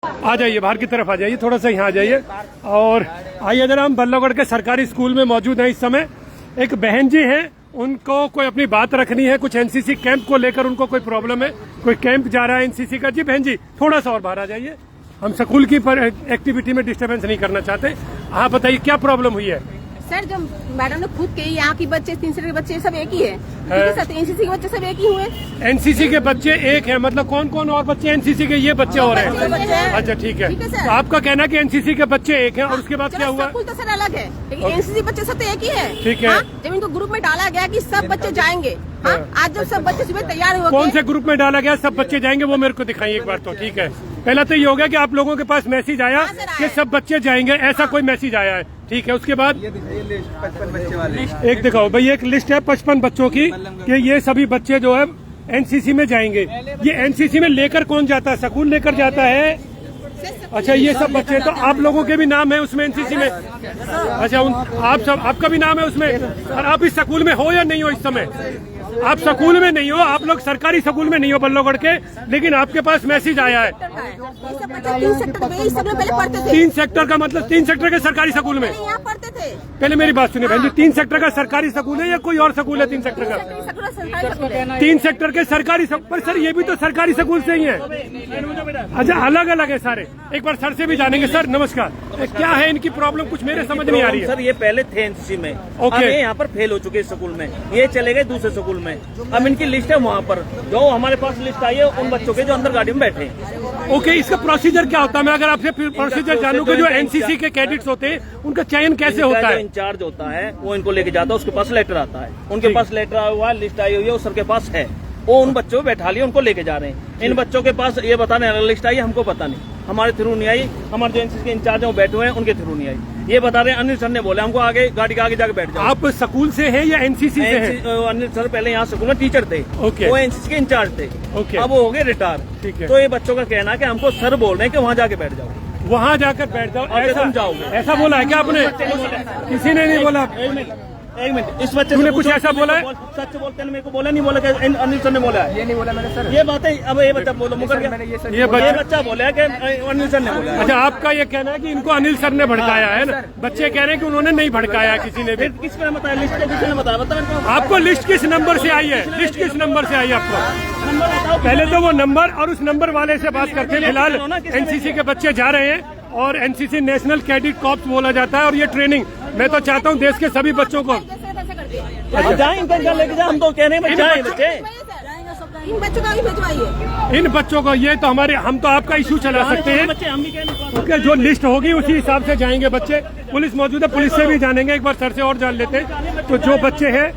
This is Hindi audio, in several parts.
आ जाइए, बाहर की तरफ आ जाइए, थोड़ा सा यहाँ आ जाइए। और आइए जरा, हम बल्लभगढ़ के सरकारी स्कूल में मौजूद हैं इस समय। एक बहन जी हैं, उनको कोई अपनी बात रखनी है, कुछ एनसीसी कैंप को लेकर उनको कोई प्रॉब्लम है, कोई कैंप जा रहा है एनसीसी का। जी बहन जी, थोड़ा सा और बाहर आ जाइए, हम स्कूल की एक्टिविटी में डिस्टर्बेंस नहीं करना चाहते। आप बताइए क्या प्रॉब्लम हुई है? सर, जो मैडम ने खुद के यहाँ के बच्चे 3 के बच्चे सब एक ही है, सर एनसीसी के बच्चे सब एक ही हुए। एनसीसी के बच्चे एक हैं, मतलब कौन कौन और बच्चे एनसीसी के? ये बच्चे और हैं। अच्छा ठीक है, तो आपका कहना है कि एनसीसी के बच्चे एक हैं, और उसके बाद क्या हुआ? स्कूल तो सर अलग है, लेकिन एनसीसी बच्चे सब तो एक ही है। ठीक है, जब इनको ग्रुप में डाला गया कि सब बच्चे जाएंगे, आज जब सब बच्चे सुबह तैयार हो, कौन से ग्रुप में डाला गया सब बच्चे जाएंगे, वो मेरे को दिखाइए एक बार तो। ठीक है, पहला तो ये हो गया कि आप लोगों के पास मैसेज आया कि सब बच्चे जाएंगे, ऐसा कोई मैसेज आया है। ठीक है, उसके बाद 55 बच्चे वाले एक दिखाओ भाई, एक लिस्ट है 55 बच्चों की कि ये सभी बच्चे जो है एनसीसी में जाएंगे। ये एनसीसी में लेकर कौन जाता है? स्कूल लेकर जाता है। अच्छा, ये सब बच्चे, तो आप लोगों के भी नाम है उसमें एनसीसी में? अच्छा, आप सब, आपका भी नाम है उसमें? और आप इस स्कूल में हो या नहीं हो इस समय? आप स्कूल में नहीं हो, आप लोग सरकारी स्कूल में नहीं हो बल्लभगढ़ के, लेकिन आपके पास मैसेज आया है। 3 सेक्टर का मतलब 3 सेक्टर के सरकारी स्कूल में पढ़ते थे। पहले मेरी बात सुनिए बहन जी, 3 सेक्टर का सरकारी स्कूल है या कोई और स्कूल है? 3 सेक्टर का 3 सेक्टर के सरकारी पर सर, ये भी तो सरकारी स्कूल से ही है। अच्छा, अलग अलग है सारे। एक बार सर से भी जानेंगे। सर नमस्कार, क्या है इनकी प्रॉब्लम? कुछ मेरे समझ नहीं आ रही है। सर, ये पहले थे एनसीसी में, ओके, ये यहाँ पर फेल हो चुके स्कूल में, ये चले गए दूसरे स्कूल में। अब इनकी लिस्ट है वहाँ पर, जो हमारे पास लिस्ट आई है उन बच्चों के जो अंदर गाड़ी में बैठे हैं। ओके, इसका प्रोसीजर क्या होता है? मैं अगर आपसे प्रोसीजर जानूं कि जो एनसीसी के कैडेट्स होते हैं उनका चयन कैसे होता है? इंचार्ज होता है, वो इनको लेके जाता है, उसके पास लेटर आता है, उनके पास लेटर आया हुआ है, लिस्ट आई हुई है, उस सर के पास है, वो उन बच्चों को बैठा लिया, उनको लेके जा रहे हैं। इन बच्चों के पास ये बताने लिस्ट आई, हमको पता नहीं, हमारे थ्रू नहीं आई, हमारे जो एनसीसी के इंचार्ज है वो बैठे हुए हैं, उनके थ्रू नहीं आई। ये बता रहे हैं अनिल सर ने बोले हमको आगे गाड़ी के आगे जाके बैठ जाओ। आप स्कूल से हैं या एनसीसी से हैं? अनिल सर पहले यहाँ स्कूल में टीचर थे, वो एनसीसी के इंचार्ज थे, अब वो हो गए रिटायर। ठीक है, तो ये बच्चों का कहना है कि हमको सर बोल रहे हैं कि वहाँ जाके बैठ जाओ, वहाँ जाकर बैठ जाओ, ऐसा समझाओगे? ऐसा बोला है क्या आपने? किसी ने नहीं बोला। एक मिनट, इस बच्चे तूने कुछ ऐसा बोला है? सच बोलते हैं, मेरे को बोला नहीं, बोला कि अनिल सर ने बोला है। ये नहीं बोला मैंने सर, ये बात है। अब ये बच्चा बोलो मुकर गया, ये बच्चा बोला है कि अनिल सर ने बोला है। अच्छा, आपका ये कहना है कि इनको अनिल सर ने भड़काया है ना? बच्चे कह रहे हैं कि उन्होंने नहीं भड़काया किसी ने भी। किसने बताया? लिस्ट किसने बताया? बता आपको लिस्ट किस नंबर से आई है? लिस्ट किस नंबर से आई है आपको? नंबर बताओ। पहले तो वो नंबर और उस नंबर वाले से बात करते हैं। फिलहाल एनसीसी के बच्चे जा रहे हैं, और एनसीसी नेशनल कैडेट कॉर्प्स बोला जाता है, और ये ट्रेनिंग मैं तो चाहता हूँ देश के सभी बच्चों को जाए, इनका लेके जाए, हम तो कह रहे हैं जाए बच्चे। इन बच्चों का भी भिजवाइए, इन बच्चों को। ये तो हमारे, हम तो आपका इशू चला सकते हैं, बच्चे हम भी क्योंकि जो लिस्ट होगी उसी हिसाब से जाएंगे बच्चे। पुलिस मौजूद है, पुलिस से भी जानेंगे, एक बार सर से और जान लेते हैं। तो जो बच्चे हैं,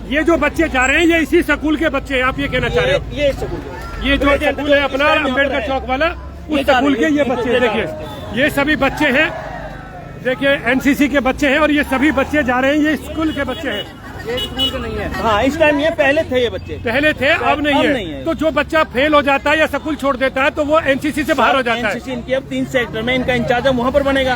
ये जो बच्चे जा रहे हैं, ये इसी स्कूल के बच्चे हैं, आप ये कहना चाह रहे हो? ये स्कूल, ये जो स्कूल है अपना अम्बेडकर चौक वाला, उस स्कूल के ये बच्चे। देखिए, ये सभी बच्चे हैं, देखिए एनसीसी के बच्चे हैं, और ये सभी बच्चे जा रहे हैं, ये स्कूल के बच्चे हैं। ये स्कूल के नहीं है। हाँ, इस टाइम ये पहले थे, ये बच्चे पहले थे, अब नहीं है। तो जो बच्चा फेल हो जाता है या स्कूल छोड़ देता है, तो वो एनसीसी से बाहर हो जाता है। एनसीसी इनकी अब 3 सेक्टर में इनका इंचार्ज है, वहाँ पर बनेगा।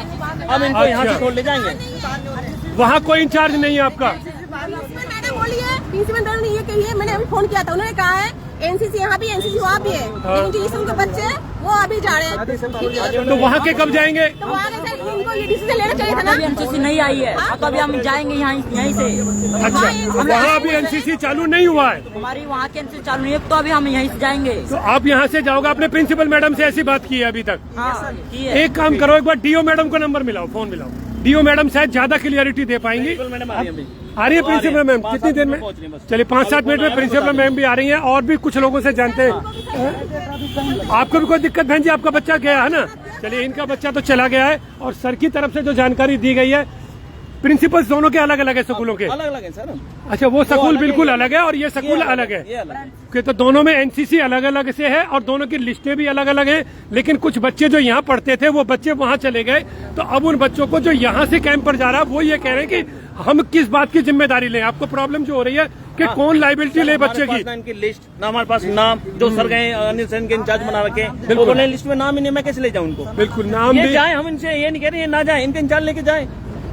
अब इनको यहाँ से छोड़ ले जाएंगे, वहाँ कोई इंचार्ज नहीं है आपका? मैडम बोली है, प्रिंसिपल मैडम ने ये कही है, मैंने अभी फोन किया था, उन्होंने कहा है एनसीसी यहाँ भी, एनसीसी वहाँ भी है, लेकिन जो स्कूल के बच्चे हैं वो अभी जा रहे हैं। तो वहाँ के कब जाएंगे? तो वहाँ के सर इनको ये डिसीजन लेना चाहिए था ना। एनसीसी नहीं आई है, तो अभी हम जाएंगे यहीं से। अच्छा, वहाँ अभी एनसीसी चालू नहीं हुआ है? हमारी वहाँ के एनसीसी चालू नहीं है, तो अभी हम यहीं से जाएंगे। तो आप यहाँ से जाओगे? आपने प्रिंसिपल मैडम से ऐसी बात की है अभी तक? हाँ, एक काम करो, एक बार डीओ मैडम को नंबर मिलाओ, फोन मिलाओ। डीओ मैडम शायद ज्यादा क्लियरिटी दे पाएंगी। आ रही है प्रिंसिपल मैम? कितनी देर में? चलिए 5-7 मिनट में प्रिंसिपल मैम भी आ रही हैं, और भी कुछ लोगों से जानते हैं। आपको भी कोई दिक्कत बहन जी? आपका बच्चा गया है ना? चलिए, इनका बच्चा तो चला गया है, और सर की तरफ से जो जानकारी दी गई है, प्रिंसिपल्स दोनों के अलग अलग है स्कूलों के? अलग अलग है सर। अच्छा, वो स्कूल बिल्कुल अलग है और ये स्कूल अलग है, कि तो दोनों में एनसीसी अलग अलग से है और दोनों की लिस्टें भी अलग अलग हैं। लेकिन कुछ बच्चे जो यहाँ पढ़ते थे वो बच्चे वहाँ चले गए, तो अब उन बच्चों को जो यहाँ से कैंप पर जा रहा है वो ये कह रहे हैं कि हम किस बात की जिम्मेदारी लें? आपको प्रॉब्लम जो हो रही है कि कौन लाइबिलिटी ले बच्चे की? इनकी लिस्ट ना, हमारे पास नाम, जो सर गए अनिल सर के इंचार्ज बना रखे, बिल्कुल लिस्ट में नाम ही नहीं, मैं कैसे ले जाऊँ उनको? बिल्कुल नाम भी जाए, हम इनसे ये नहीं कह रहे ना जाए, इनके इंचार्ज लेके जाए,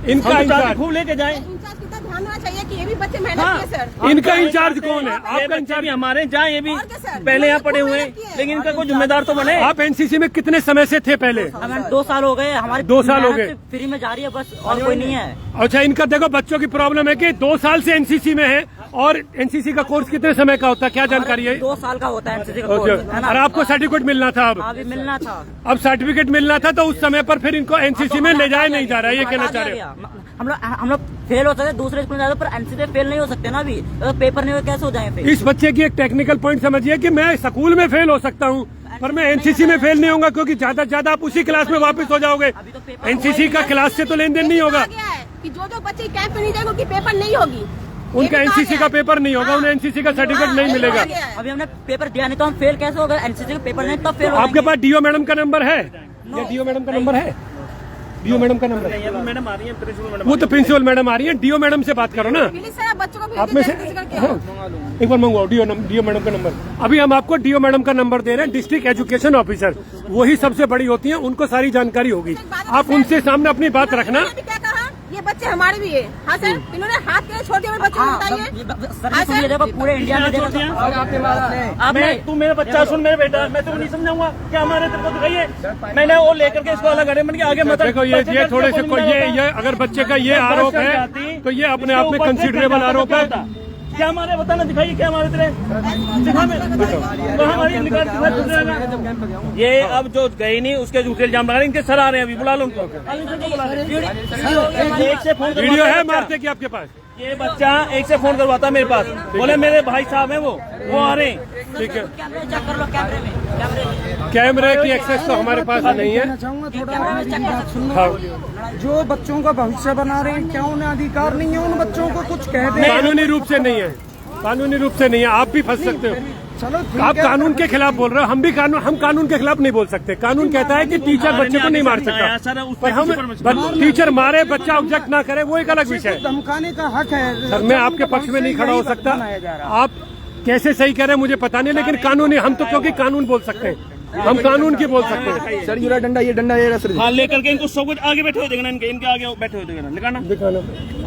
इनका इंचार्ज खूब लेके जाए। इंचार्ज कितना ध्यान होना चाहिए कि ये भी बच्चे मेहनत हाँ। किए सर। इनका इंचार्ज कौन है? ये आपका बच्चे इंचार्ज भी हमारे जहाँ ये भी और क्या सर? पहले यहाँ खूब पड़े हुए मेहनत किए। हैं, लेकिन इनका कोई जिम्मेदार तो बने। आप एनसीसी में कितने समय से थे पहले? हमें 2 साल हो गए, हमारे 2 साल हो गए। फ्री में जा रही है बस, और कोई नहीं है। अच्छा, इनका देखो बच्चों की प्रॉब्लम है कि 2 साल से एनसीसी में है, और एनसीसी का कोर्स कितने समय का होता है, क्या जानकारी है? 2 साल का होता है एनसीसी का ओके। कोर्स, है ना? और आपको सर्टिफिकेट मिलना था अब? अभी मिलना था। अब सर्टिफिकेट मिलना था, तो उस समय पर फिर इनको एनसीसी में ले जाया नहीं जा रहा है, ये कहना चाह रहे हो? हम लोग फेल हो सकते हैं, दूसरे स्कूल में जाते, पर एनसीसी फेल नहीं हो सकते ना अभी, तो पेपर नहीं हो कैसे हो जाएंगे फिर? इस बच्चे की एक टेक्निकल पॉइंट समझिए कि मैं स्कूल में फेल हो सकता हूँ, पर मैं एनसीसी में फेल नहीं होऊंगा, क्योंकि ज्यादा से ज्यादा आप उसी क्लास में वापस हो जाओगे। एनसीसी का क्लास से तो लेन देन नहीं होगा। गया है कि जो बच्चे कैंप में नहीं जाएंगे उनकी पेपर नहीं होगी। उनका एनसीसी का पेपर नहीं होगा, उन्हें एनसीसी का सर्टिफिकेट नहीं मिलेगा। अभी हमने पेपर दिया नहीं तो हम फेल कैसे होगा? एनसीसी का पेपर नहीं तब फेल हो आपके पास डीओ मैडम का नंबर है? या डीओ मैडम का नंबर है? डीओ मैडम का नंबर है? मैडम आ रही है, प्रिंसिपल मैडम। वो तो प्रिंसिपल मैडम आ रही है, डीओ मैडम से बात करो ना। प्लीज सर, बच्चों को आप में से हाँ, एक बार मंगवाओ डीओ मैडम का नंबर। अभी हम आपको डीओ मैडम का नंबर दे रहे हैं, डिस्ट्रिक्ट एजुकेशन ऑफिसर, वही सबसे बड़ी होती हैं, उनको सारी जानकारी होगी। आप उनसे सामने अपनी बात रखना। इन्होंने भी क्या कहा, ये बच्चे हमारे भी है। हाँ सर, इन्होंने हाथ के छोड़ दिया बच्चों को, बताइए। सर, ये देखो पूरे इंडिया में देखो आपने तू मेरा बच्चा सुन, मेरे बेटा, मैं तुमको नहीं समझाऊंगा क्या हमारे तेरे को दिखाइए। मैंने वो लेकर के इसको अलग मैंने आगे मत देखो ये थोड़े से ये अगर बच्चे का ये आरोप है तो ये अपने आप में कंसिडरेबल आरोप है। क्या हमारे बताना, दिखाइए क्या हमारे तेरे दिखा में हमारी निकाल दिखा। ये अब जो गई नहीं उसके झूठे इल्जाम लगा रहे, इनके सर आ रहे हैं, अभी बुला लो उनको। एक से फोन वीडियो है मारते की आपके पास? ये बच्चा एक से फोन करवाता मेरे पास, बोले मेरे भाई साहब हैं वो आ रहे हैं। ठीक है, कैमरे चेक कर लो, कैमरे में कैमरे की एक्सेस तो हमारे पास नहीं है। हाँ, जो बच्चों का भविष्य बना रहे हैं, क्या उन्हें अधिकार नहीं है उन बच्चों को कुछ कह दें? कानूनी रूप से नहीं है, कानूनी रूप से नहीं है। आप भी फंस सकते हो। चलो आप कानून के खिलाफ बोल रहे हो, हम कानून के खिलाफ नहीं बोल सकते। कानून कहता है कि टीचर बच्चे को नहीं मार सकता, पर हम टीचर मारे बच्चा ऑब्जेक्ट ना करे वो एक अलग विषय है। धमकाने का हक है सर, मैं आपके पक्ष में नहीं खड़ा हो सकता। आप कैसे सही कह रहे हैं मुझे पता नहीं, लेकिन कानूनी हम तो क्योंकि कानून बोल सकते हैं, हम कानून की बोल सकते हैं। सर ये डंडा ये सर। हाँ, लेकर के इनको सब कुछ आगे बैठे हुए देखना, इनके आगे बैठे हुए देखना, दिखाना दिखाना।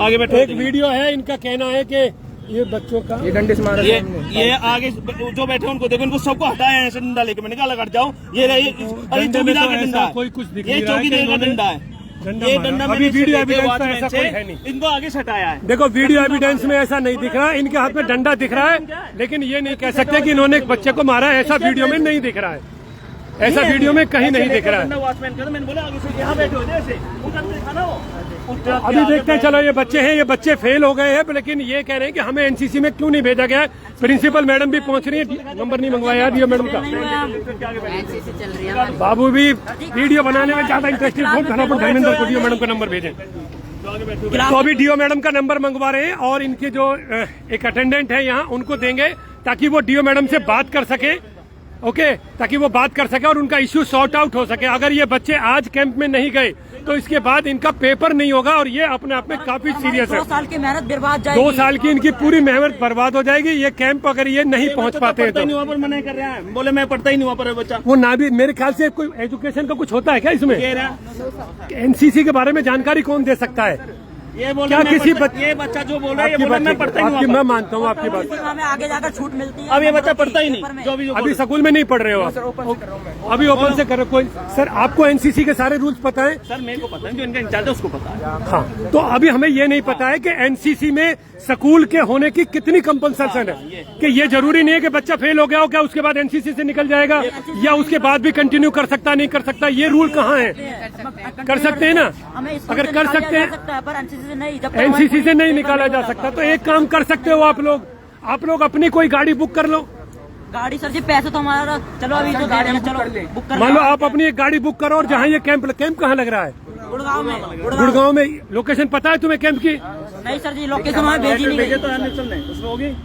आगे बैठे एक वीडियो है, इनका कहना है कि ये बच्चों का ये डंडे से मारा ये आगे जो बैठे उनको देखो, इनको सबको हटाया है ऐसे डंडा लेके, मैंने कहा हट जाओ। ये चौकीदार का डंडा है, कोई कुछ दिख ये नहीं रहा है कि चौकीदार का इन्होंने डंडा है। ये डंडा अभी मैंने वीडियो लेके एविडेंस में वॉचमैन ऐसा से कोई है नहीं। इनको आगे से हटाया है। देखो वीडियो एविडेंस में ऐसा नहीं दिख रहा है, इनके हाथ में डंडा दिख रहा है, लेकिन ये नहीं कह सकते कि इन्होंने एक बच्चे को मारा है। ऐसा वीडियो में नहीं दिख रहा है, ऐसा वीडियो में कहीं नहीं दिख रहा है। वॉचमैन का मैंने बोला आगे से यहाँ बैठे हुए थे ऐसे, उनका दिखाना वो। अभी देखते हैं, चलो ये बच्चे हैं, ये बच्चे फेल हो गए हैं, लेकिन ये कह रहे हैं कि हमें एनसीसी में क्यों नहीं भेजा गया है। प्रिंसिपल मैडम भी पहुंच रही है, नंबर नहीं मंगवाया डीओ मैडम का। बाबू भी वीडियो बनाने में ज्यादा इंटरेस्टेड, फोन धनापुर धर्मेंद्र को डीओ मैडम का नंबर भेजें। तो अभी डीओ मैडम का नंबर मंगवा रहे हैं, और इनके जो एक अटेंडेंट है यहाँ उनको देंगे, ताकि वो डीओ मैडम से बात कर सके। ओके, ताकि वो बात कर सके और उनका इश्यू सॉर्ट आउट हो सके। अगर ये बच्चे आज कैंप में नहीं गए तो इसके बाद इनका पेपर नहीं होगा, और ये अपने आप में काफी सीरियस है। 2 साल की मेहनत बर्बाद जाएगी। 2 साल की इनकी पूरी मेहनत बर्बाद हो जाएगी। ये कैंप अगर ये नहीं पहुंच पाते हैं पढ़ता ही नहीं तो वहाँ पर मना कर रहा है, बोले मैं पढ़ता ही नहीं वहाँ पर बच्चा। वो ना भी, मेरे ख्याल से कोई एजुकेशन का कुछ होता है क्या इसमें? कह रहा एनसीसी के बारे में जानकारी कौन दे सकता है? ये बोल क्या किसी ये बच्चा जो बोल रहा है, ये आपकी बोला बात मैं ठीक पढ़ता है, ही नहीं आपकी वहाँ मैं पर। मानता हूँ आपकी बात। हमें आगे जाकर छूट मिलती है। अब ये बच्चा पढ़ता ही नहीं, जो भी अभी स्कूल में नहीं पढ़ रहे हो आप? अभी ओपन से कर रहे हो कोई? सर आपको एनसीसी के सारे रूल्स पता है? सर मेरे को पता है, जो इनका इंचार्ज है उसको पता है। हाँ, तो अभी हमें ये नहीं पता है कि एनसीसी में स्कूल के होने की कितनी कंपल्सन है, कि ये जरूरी नहीं है कि बच्चा फेल हो गया हो क्या उसके बाद एनसीसी से निकल जाएगा, या उसके बाद भी कंटिन्यू कर सकता नहीं कर सकता, ये रूल कहाँ है? कर सकते हैं ना, अगर कर सकते हैं, पर एनसीसी से नहीं, जब एनसीसी से नहीं निकाला जा सकता। तो एक काम कर सकते हो आप लोग अपनी कोई गाड़ी बुक कर लो। गाड़ी सर जी, पैसे तो हमारा, चलो अभी तो दे देना, चलो बुक कर मान लो आप अपनी एक गाड़ी बुक करो, और जहाँ ये कैंप कहाँ लग रहा है? गुड़गांव में। गुड़गांव में। लोकेशन पता है तुम्हें कैंप की? नहीं सर जी, लोकेशन हमें भेजी नहीं गई। तो एडमिशन नहीं उसमें होगी।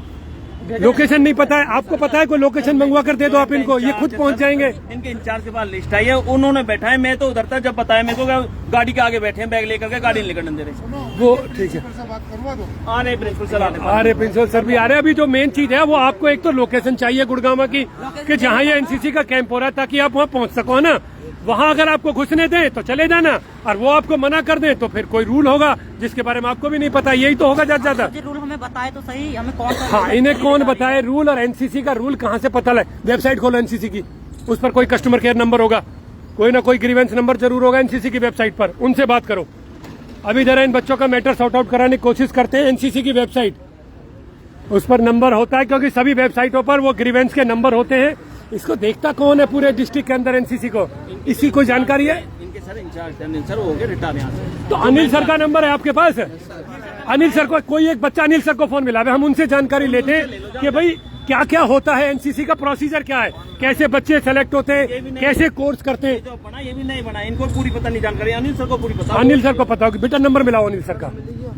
लोकेशन नहीं पता है आपको? पता है कोई लोकेशन मंगवा कर दे दो आप इनको, ये खुद पहुंच जाएंगे। इनके इंचार्ज के पास लिस्ट आई है, उन्होंने बैठा है, मैं तो उधर था जब बताया मेरे को, गाड़ी के आगे बैठे हैं, बैग लेकर के गाड़ी नहीं लेकर दे रहे। वो ठीक है, आ रहे प्रिंसिपल सर, अरे प्रिंसिपल सर भी आ रहे हैं। अभी जो मेन चीज है वो आपको एक तो लोकेशन चाहिए गुड़गांव की, कि जहाँ ये एनसीसी का कैंप हो रहा है, ताकि आप वहाँ पहुँच सको ना। वहाँ अगर आपको घुसने दें तो चले जाना, और वो आपको मना कर दें तो फिर कोई रूल होगा जिसके बारे में आपको भी नहीं पता। यही तो होगा ज्यादा। रूल हमें बताए तो सही हमें कौन सा। हाँ, इन्हें कौन बताए रूल, और एनसीसी का रूल कहाँ से पता लगे? वेबसाइट खोलो एनसीसी की, उस पर कोई कस्टमर केयर नंबर होगा, कोई ना कोई ग्रीवेंस नंबर जरूर होगा एनसीसी की वेबसाइट पर, उनसे बात करो। अभी जरा इन बच्चों का मैटर सॉर्ट आउट कराने की कोशिश करते हैं। एनसीसी की वेबसाइट, उस पर नंबर होता है, क्योंकि सभी वेबसाइटों पर वो ग्रीवेंस के नंबर होते हैं। इसको देखता कौन है पूरे डिस्ट्रिक्ट के अंदर एनसीसी को? इसकी कोई जानकारी है? इनके सर इंचार्ज अनिल सर हो गए रिटायर यहाँ से। तो अनिल सर का नंबर है आपके पास? अनिल सर को, कोई एक बच्चा अनिल सर को फोन मिला, हम उनसे जानकारी लेते हैं कि भाई क्या क्या होता है, एनसीसी का प्रोसीजर क्या है, कैसे बच्चे सेलेक्ट होते हैं, कैसे कोर्स करते हैं। जो बना ये भी नहीं बना, इनको पूरी पता नहीं जानकारी, अनिल सर को पूरी पता। अनिल सर को पता होगी। बेटा नंबर मिलाओ अनिल सर का।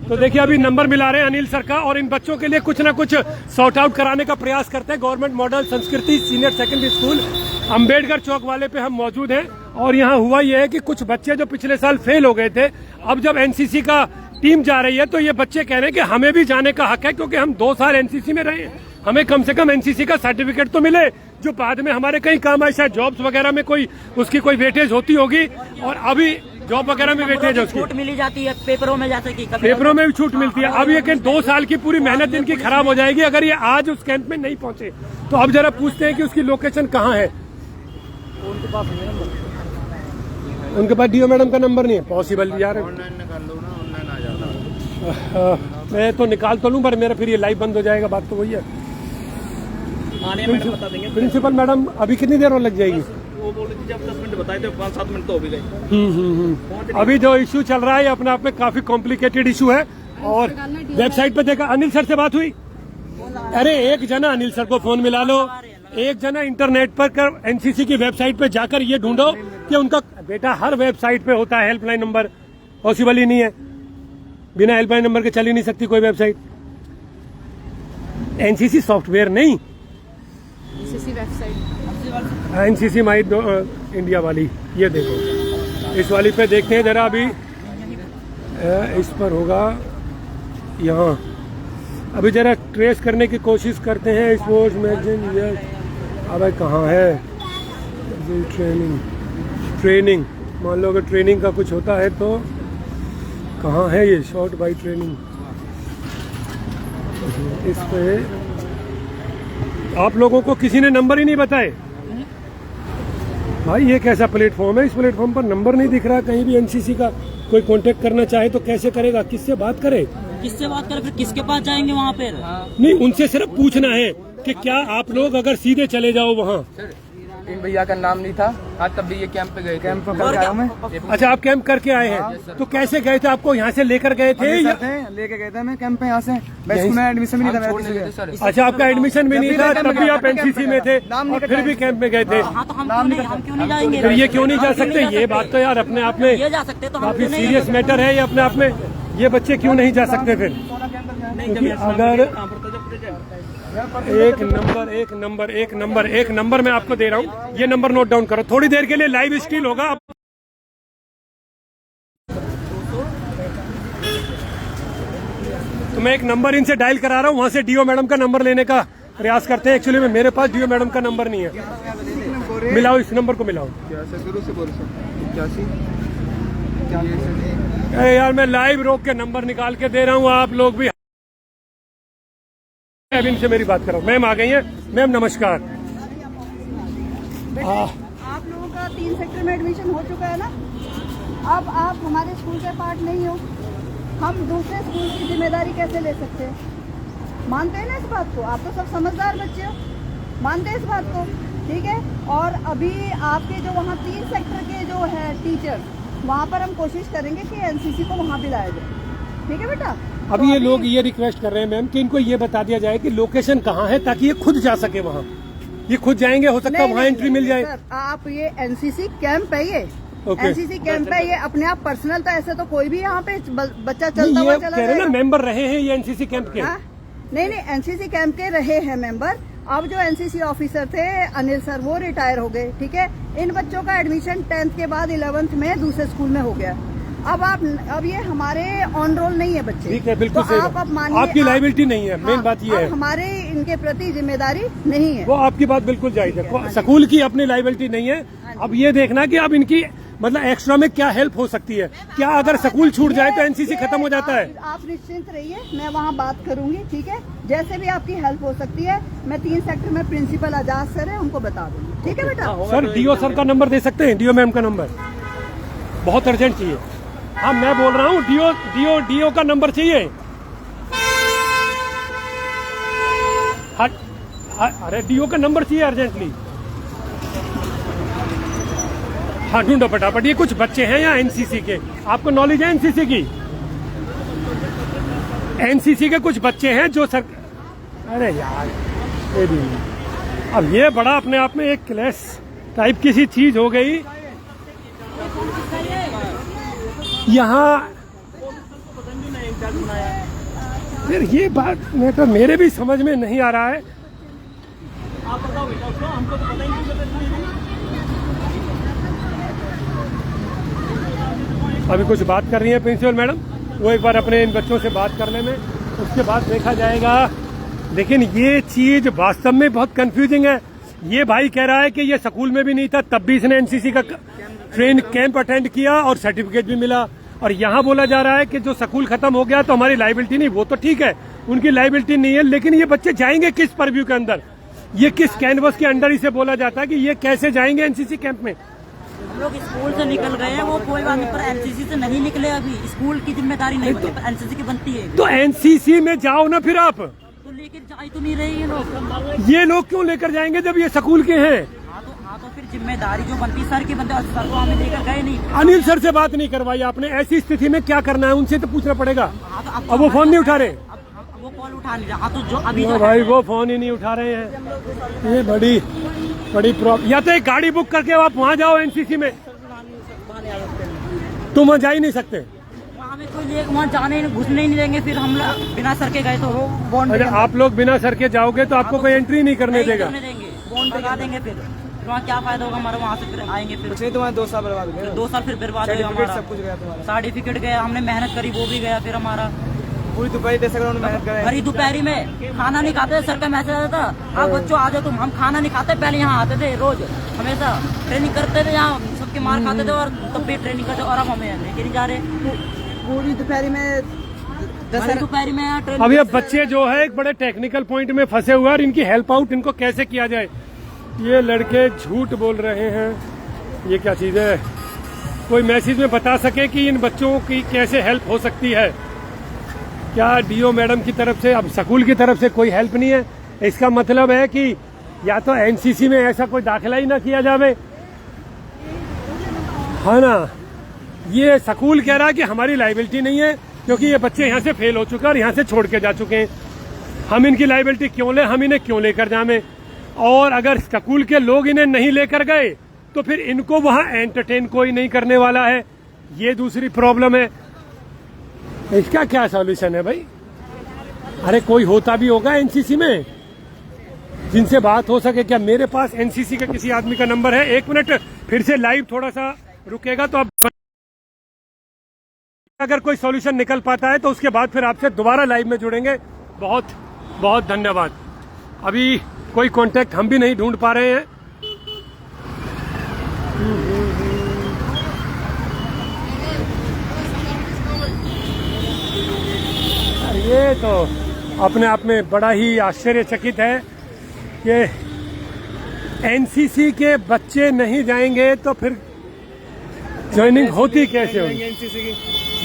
तो देखिए अभी नंबर मिला रहे हैं अनिल सर का, और इन बच्चों के लिए कुछ ना कुछ सॉर्ट आउट कराने का प्रयास करते हैं। गवर्नमेंट मॉडल संस्कृति सीनियर सेकेंडरी स्कूल अम्बेडकर चौक वाले पे हम मौजूद हैं, और यहाँ हुआ ये है कि कुछ बच्चे जो पिछले साल फेल हो गए थे, अब जब एनसीसी का टीम जा रही है तो ये बच्चे कह रहे हैं कि हमें भी जाने का हक है, क्योंकि हम 2 साल एनसीसी में रहे हैं, हमें कम से कम एनसीसी का सर्टिफिकेट तो मिले जो बाद में हमारे कहीं काम आए, शायद जॉब्स वगैरह में कोई उसकी कोई वेटेज होती होगी, और अभी जॉब वगैरह में वेटेज है उसकी, छूट मिली जाती है पेपरों में, जैसे कि पेपरों में भी छूट मिलती है। अब ये 2 साल की पूरी मेहनत इनकी खराब हो जाएगी अगर ये आज उस कैंप में नहीं पहुंचे। तो अब जरा पूछते हैं कि उसकी लोकेशन कहाँ है। उनके पास डीओ मैडम का नंबर नहीं है? पॉसिबल यार, मैं तो निकाल तो लूं, पर मेरा फिर ये लाइव बंद हो जाएगा। बात तो वही है। प्रिंसिपल मैडम अभी कितनी देर और लग जाएगी? वो बोल रही थी जब 10 मिनट बताए थे, 5-7 मिनट तो हो भी गए। अभी जो इश्यू चल रहा है अपने आप में काफी कॉम्प्लिकेटेड इश्यू है, और वेबसाइट पे देखा अनिल सर से बात हुई। अरे एक जना अनिल सर को फोन मिला लो, एक जना इंटरनेट पर कर एनसीसी की वेबसाइट पे जाकर ये ढूंढो कि उनका बेटा हर वेबसाइट पे होता है हेल्पलाइन नंबर, पॉसिबल ही नहीं है, बिना हेल्पलाइन नंबर के चल ही नहीं सकती कोई वेबसाइट। एनसीसी सॉफ्टवेयर नहीं, एनसीसी माई इंडिया वाली, ये देखो इस वाली पे देखते हैं जरा। अभी इस पर होगा यहाँ, अभी जरा ट्रेस करने की कोशिश करते हैं। स्पोर्ट्स मैगजीन, ये अब कहाँ है? ट्रेनिंग मान लो अगर ट्रेनिंग का कुछ होता है तो कहाँ है ये? शॉर्ट बाई ट्रेनिंग, इस पे आप लोगों को किसी ने नंबर ही नहीं बताए भाई। ये कैसा प्लेटफॉर्म है? इस प्लेटफॉर्म पर नंबर नहीं दिख रहा कहीं भी एनसीसी का। कोई कांटेक्ट करना चाहे तो कैसे करेगा? किससे बात करे? किससे बात करें? फिर किसके पास जाएंगे वहाँ पे? नहीं, उनसे सिर्फ पूछना है कि क्या आप लोग अगर सीधे चले जाओ वहाँ। इन भैया का नाम नहीं था आज, तब भी ये कैंप पे गए, कैंप पर आया मैं। अच्छा, आप कैंप करके आए हैं, तो कैसे गए थे? आपको यहाँ से लेकर गए थे या? लेके गए थे मैं कैंप पे यहाँ से, मैं एडमिशन भी नहीं था मेरा। अच्छा, आपका एडमिशन भी नहीं था, तब भी आप एनसीसी में थे और फिर भी कैंप में गए थे। हाँ, तो हम क्यों नहीं जाएंगे? फिर ये क्यों नहीं जा सकते? ये बात तो यार अपने आप में ये जा सकते तो हम काफी सीरियस मैटर है ये अपने आप में। ये बच्चे क्यों नहीं जा सकते फिर? क्योंकि अगर एक नंबर मैं आपको दे रहा हूँ, ये नंबर नोट डाउन करो। थोड़ी देर के लिए लाइव स्ट्रीम होगा। तो मैं एक नंबर इनसे डायल करा रहा हूँ, वहाँ से डीओ मैडम का नंबर लेने का प्रयास करते हैं। एक्चुअली में मेरे पास डीओ मैडम का नंबर नहीं है। मिलाओ, इस नंबर को मिलाओ। अरे यार, मैं लाइव रोक के नंबर निकाल के दे रहा हूँ, आप लोग भी अब इनसे मेरी बात करो। मैम आ गई हैं। मैम नमस्कार। आप लोगों का 3 सेक्टर में एडमिशन हो चुका है ना? अब आप हमारे स्कूल के पार्ट नहीं हो, हम दूसरे स्कूल की जिम्मेदारी कैसे ले सकते हैं? मानते हैं ना इस बात को? आप तो सब समझदार बच्चे हो, मानते हैं इस बात को, ठीक है? और अभी आपके जो वहाँ 3 सेक्टर के जो है टीचर, वहाँ पर हम कोशिश करेंगे कि एनसीसी को वहाँ भी लाया जाए, ठीक है बेटा? अभी ये लोग ये रिक्वेस्ट कर रहे हैं मैम कि इनको ये बता दिया जाए कि लोकेशन कहाँ है, ताकि ये खुद जा सके वहाँ। ये खुद जाएंगे, हो सकता है वहाँ एंट्री मिल जाए। सर, आप ये एनसीसी कैंप है, ये एनसीसी कैंप है, ये अपने आप पर्सनल था, ऐसे तो कोई भी यहाँ पे बच्चा चलता हुआ चला जाएगा। मेंबर रहे हैं ये एनसीसी कैंप के? नहीं, एनसीसी कैंप के रहे हैं मेंबर। अब जो एनसीसी ऑफिसर थे अनिल सर, वो रिटायर हो गए, ठीक है? इन बच्चों का एडमिशन 10th के बाद 11th में दूसरे स्कूल में हो गया। अब ये हमारे ऑन रोल नहीं है बच्चे, ठीक है? बिल्कुल तो सही। आप मानिए, आपकी लाइबिलिटी नहीं है, मेन बात ये है। हमारे इनके प्रति जिम्मेदारी नहीं है। वो आपकी बात बिल्कुल जायज है। स्कूल की अपनी लाइबिलिटी नहीं है। अब ये देखना कि अब इनकी मतलब एक्स्ट्रा में क्या हेल्प हो सकती है? क्या अगर स्कूल छूट जाए तो एनसीसी खत्म हो जाता है? आप निश्चिंत रहिए, मैं वहाँ बात करूंगी, ठीक है? जैसे भी आपकी हेल्प हो सकती है, मैं 3 सेक्टर में प्रिंसिपल आजाद सर है, उनको बता दूंगी, ठीक है बेटा? सर डीओ सर का नंबर दे सकते हैं? डीओ मैम का नंबर बहुत अर्जेंट चाहिए। हाँ मैं बोल रहा हूँ डीओ का नंबर चाहिए। अरे डीओ का नंबर चाहिए अर्जेंटली। हाँ ढूंढो फटाफट। ये कुछ बच्चे हैं यहाँ एनसीसी के, आपको नॉलेज है एनसीसी की? एनसीसी के कुछ बच्चे हैं जो सर, अरे यार ये भी अब ये बड़ा अपने आप में एक क्लैश टाइप की सी चीज हो गई यहाँ। फिर ये बात तो मेरे भी समझ में नहीं आ रहा है। आप बताओ बेटा उसको, हमको तो पता ही नहीं चलता। अभी कुछ बात कर रही है प्रिंसिपल मैडम, वो एक बार अपने इन बच्चों से बात करने में, उसके बाद देखा जाएगा। लेकिन ये चीज वास्तव में बहुत कंफ्यूजिंग है। ये भाई कह रहा है कि ये स्कूल में भी नहीं था, तब भी इसने एनसीसी का ट्रेन कैंप अटेंड किया और सर्टिफिकेट भी मिला। और यहाँ बोला जा रहा है कि जो स्कूल खत्म हो गया तो हमारी लाइबिलिटी नहीं। वो तो ठीक है, उनकी लाइबिलिटी नहीं है, लेकिन ये बच्चे जाएंगे किस परव्यू के अंदर? ये किस कैनवस के अंडर इसे बोला जाता है कि ये कैसे जाएंगे एनसीसी कैंप में? हम लोग स्कूल से निकल गए हैं, वो कोई बात नहीं, पर एनसीसी से नहीं निकले अभी। स्कूल की जिम्मेदारी नहीं बनती, पर एनसीसी की बनती है। तो एनसीसी में जाओ ना फिर आप। तो लेकर जा तो नहीं रहे ये लोग। ये लोग क्यों लेकर जाएंगे जब ये स्कूल के हैं? हाँ तो फिर जिम्मेदारी जो बनती है सर की बनती है, सर को हमें लेकर गए नहीं। अनिल सर से बात नहीं करवाई आपने? ऐसी स्थिति में क्या करना है, उनसे तो पूछना पड़ेगा। अब वो फोन नहीं उठा रहे, वो कॉल उठा नहीं रहा। तो जो अभी भाई वो फोन ही नहीं उठा रहे हैं। ये बड़ी प्रॉब्लम। या तो एक गाड़ी बुक करके आप वहाँ जाओ एनसीसी में, तुम वहाँ जा ही नहीं सकते। वहाँ में कोई वहाँ जाने घुसने ही नहीं देंगे। फिर हम लोग बिना सर के गए तो अरे आप लोग बिना सर के जाओगे तो आपको कोई एंट्री नहीं करने देगा। बॉन्ड लगा देंगे, फिर वहाँ क्या फायदा होगा हमारा? वहाँ से फिर आएंगे, फिर तुम्हारे 2 साल बर्बाद गए, 2 साल फिर बर्बाद हो गया। सब कुछ गया तुम्हारा, सर्टिफिकेट गया, हमने मेहनत करी वो भी गया। फिर हमारा पूरी दोपहरी 10 मेहनत करे। भरी दोपहरी में खाना नहीं खाते। सर का मैसेज आता था, आप बच्चों आ जाओ तुम। हम खाना नहीं खाते, पहले यहाँ आते थे रोज, हमेशा ट्रेनिंग करते थे, यहाँ सबके मार खाते थे और तब भी ट्रेनिंग करते। और अब हमें लेके नहीं जा रहे। पूरी दोपहरी में दोपहरी में अब ये बच्चे जो है एक बड़े टेक्निकल पॉइंट में फंसे हुए हैं और इनकी हेल्प आउट इनको कैसे किया जाए? ये लड़के झूठ बोल रहे हैं। ये क्या चीज है? कोई मैसेज में बता सके कि इन बच्चों की कैसे हेल्प हो सकती है? क्या डीओ मैडम की तरफ से, अब स्कूल की तरफ से कोई हेल्प नहीं है? इसका मतलब है कि या तो एनसीसी में ऐसा कोई दाखिला ही ना किया जावे, है ना? ये स्कूल कह रहा है कि हमारी लाइबिलिटी नहीं है क्योंकि ये बच्चे यहाँ से फेल हो चुके हैं और यहाँ से छोड़ के जा चुके हैं। हम इनकी लाइबिलिटी क्यों लें, हम इन्हें क्यों लेकर जाएं? और अगर स्कूल के लोग इन्हें नहीं लेकर गए तो फिर इनको वहां एंटरटेन कोई नहीं करने वाला है। ये दूसरी प्रॉब्लम है। इसका क्या सॉल्यूशन है भाई? अरे कोई होता भी होगा एनसीसी में जिनसे बात हो सके क्या? मेरे पास एनसीसी का किसी आदमी का नंबर है। 1 मिनट फिर से लाइव थोड़ा सा रुकेगा तो आप अगर कोई सॉल्यूशन निकल पाता है तो उसके बाद फिर आपसे दोबारा लाइव में जुड़ेंगे। बहुत बहुत धन्यवाद। अभी कोई कांटेक्ट हम भी नहीं ढूंढ पा रहे हैं। ये तो अपने आप में बड़ा ही आश्चर्यचकित है कि एनसीसी के बच्चे नहीं जाएंगे तो फिर ज्वाइनिंग होती कैसे होगी? एनसीसी की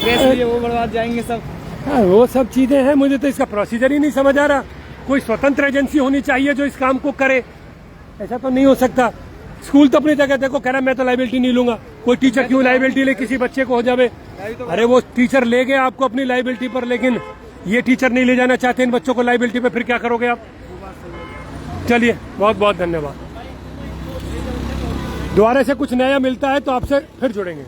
ड्रेस भी वो बर्बाद जाएंगे सब। हाँ, वो सब चीजें हैं। मुझे तो इसका प्रोसीजर ही नहीं समझ आ रहा। कोई स्वतंत्र एजेंसी होनी चाहिए जो इस काम को करे। ऐसा तो नहीं हो सकता। स्कूल तो अपनी जगह देखो कह रहा मैं तो लाइबिलिटी नहीं लूंगा। कोई टीचर क्यों लाइबिलिटी ले किसी बच्चे को हो जावे? अरे वो टीचर ले गए आपको अपनी लाइबिलिटी पर, लेकिन ये टीचर नहीं ले जाना चाहते इन बच्चों को लाइबिलिटी पे, फिर क्या करोगे आप? चलिए बहुत बहुत धन्यवाद। दोबारा से कुछ नया मिलता है तो आपसे फिर जुड़ेंगे।